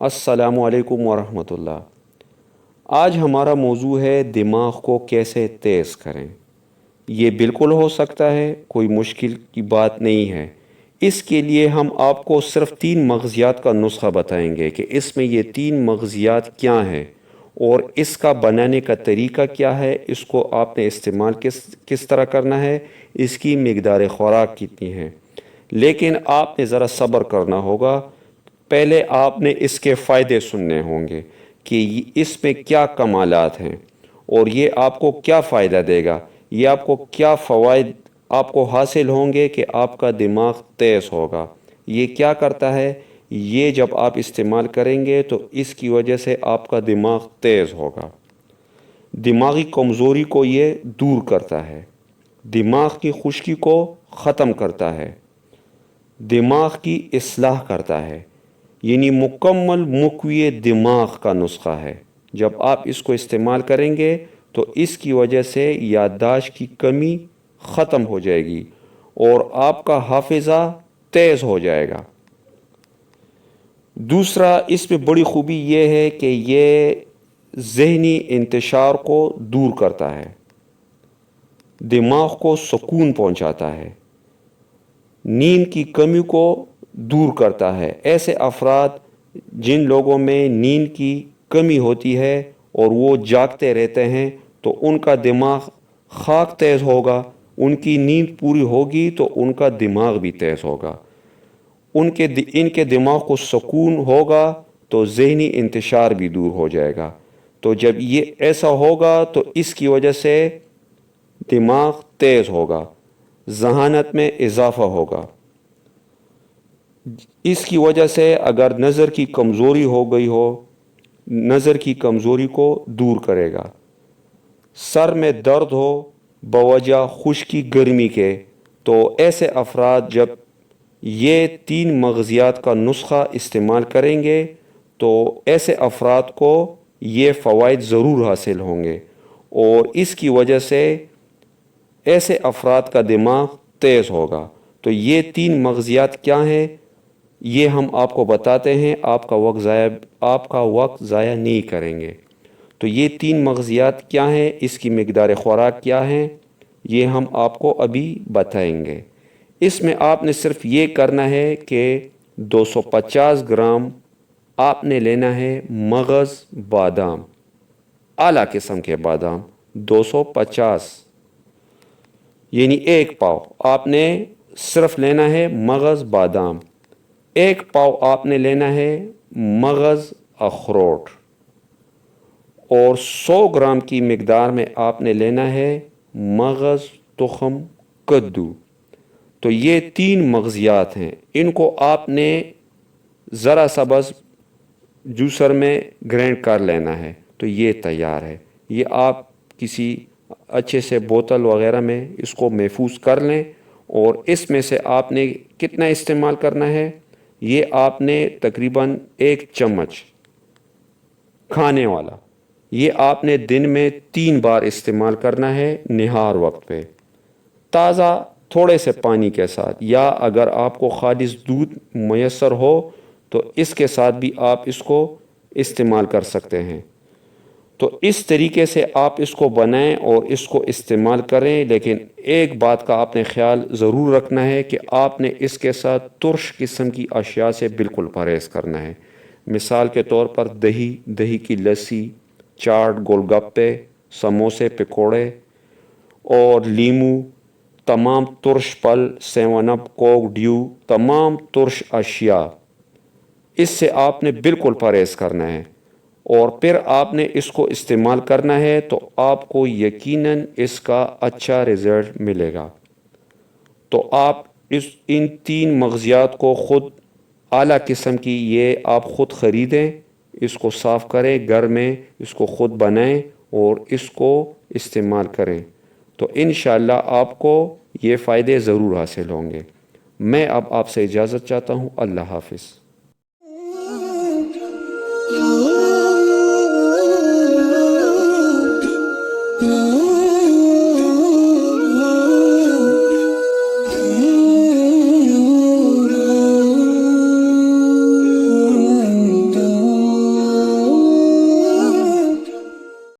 السلام علیکم ورحمۃ اللہ۔ آج ہمارا موضوع ہے دماغ کو کیسے تیز کریں۔ یہ بالکل ہو سکتا ہے، کوئی مشکل کی بات نہیں ہے۔ اس کے لیے ہم آپ کو صرف 3 مغزیات کا نسخہ بتائیں گے کہ اس میں یہ 3 مغزیات کیا ہیں اور اس کا بنانے کا طریقہ کیا ہے، اس کو آپ نے استعمال کس طرح کرنا ہے، اس کی مقدار خوراک کتنی ہے۔ لیکن آپ نے ذرا صبر کرنا ہوگا۔ پہلے آپ نے اس کے فائدے سننے ہوں گے کہ اس میں کیا کمالات ہیں اور یہ آپ کو کیا فائدہ دے گا، یہ آپ کو کیا فوائد آپ کو حاصل ہوں گے کہ آپ کا دماغ تیز ہوگا۔ یہ کیا کرتا ہے، یہ جب آپ استعمال کریں گے تو اس کی وجہ سے آپ کا دماغ تیز ہوگا۔ دماغی کمزوری کو یہ دور کرتا ہے، دماغ کی خشکی کو ختم کرتا ہے، دماغ کی اصلاح کرتا ہے، یعنی مکمل مقوی دماغ کا نسخہ ہے۔ جب آپ اس کو استعمال کریں گے تو اس کی وجہ سے یادداشت کی کمی ختم ہو جائے گی اور آپ کا حافظہ تیز ہو جائے گا۔ دوسرا، اس میں بڑی خوبی یہ ہے کہ یہ ذہنی انتشار کو دور کرتا ہے، دماغ کو سکون پہنچاتا ہے، نیند کی کمی کو دور کرتا ہے۔ ایسے افراد جن لوگوں میں نیند کی کمی ہوتی ہے اور وہ جاگتے رہتے ہیں تو ان کا دماغ خاک تیز ہوگا، ان کی نیند پوری ہوگی تو ان کا دماغ بھی تیز ہوگا، ان کے دماغ کو سکون ہوگا تو ذہنی انتشار بھی دور ہو جائے گا۔ تو جب یہ ایسا ہوگا تو اس کی وجہ سے دماغ تیز ہوگا، ذہانت میں اضافہ ہوگا۔ اس کی وجہ سے اگر نظر کی کمزوری ہو گئی ہو، نظر کی کمزوری کو دور کرے گا۔ سر میں درد ہو بوجہ خشکی گرمی کے، تو ایسے افراد جب یہ 3 مغزیات کا نسخہ استعمال کریں گے تو ایسے افراد کو یہ فوائد ضرور حاصل ہوں گے اور اس کی وجہ سے ایسے افراد کا دماغ تیز ہوگا۔ تو یہ 3 مغزیات کیا ہیں، یہ ہم آپ کو بتاتے ہیں، آپ کا وقت ضائع نہیں کریں گے۔ تو یہ 3 مغزیات کیا ہیں، اس کی مقدار خوراک کیا ہے، یہ ہم آپ کو ابھی بتائیں گے۔ اس میں آپ نے صرف یہ کرنا ہے کہ 250 گرام آپ نے لینا ہے مغز بادام، اعلیٰ قسم کے بادام، 250 یعنی 1 پاؤ آپ نے صرف لینا ہے مغز بادام۔ 1 پاؤ آپ نے لینا ہے مغز اخروٹ اور 100 گرام کی مقدار میں آپ نے لینا ہے مغز تخم کدو۔ تو یہ 3 مغزیات ہیں، ان کو آپ نے ذرا سا بس جوسر میں گرینڈ کر لینا ہے تو یہ تیار ہے۔ یہ آپ کسی اچھے سے بوتل وغیرہ میں اس کو محفوظ کر لیں اور اس میں سے آپ نے کتنا استعمال کرنا ہے، یہ آپ نے تقریباً 1 چمچ کھانے والا، یہ آپ نے دن میں 3 بار استعمال کرنا ہے نہار وقت پہ، تازہ تھوڑے سے پانی کے ساتھ، یا اگر آپ کو خالص دودھ میسر ہو تو اس کے ساتھ بھی آپ اس کو استعمال کر سکتے ہیں۔ تو اس طریقے سے آپ اس کو بنائیں اور اس کو استعمال کریں، لیکن ایک بات کا آپ نے خیال ضرور رکھنا ہے کہ آپ نے اس کے ساتھ ترش قسم کی اشیاء سے بالکل پرہیز کرنا ہے۔ مثال کے طور پر دہی کی لسی، چاٹ، گول گپے، سموسے، پکوڑے اور لیمو، تمام ترش پھل، 7 اپ، کوک، ڈیو، تمام ترش اشیاء، اس سے آپ نے بالکل پرہیز کرنا ہے اور پھر آپ نے اس کو استعمال کرنا ہے تو آپ کو یقیناً اس کا اچھا رزلٹ ملے گا۔ تو آپ ان 3 مغزیات کو خود اعلیٰ قسم کی یہ آپ خود خریدیں، اس کو صاف کریں گھر میں، اس کو خود بنائیں اور اس کو استعمال کریں تو انشاءاللہ آپ کو یہ فائدے ضرور حاصل ہوں گے۔ میں اب آپ سے اجازت چاہتا ہوں۔ اللہ حافظ۔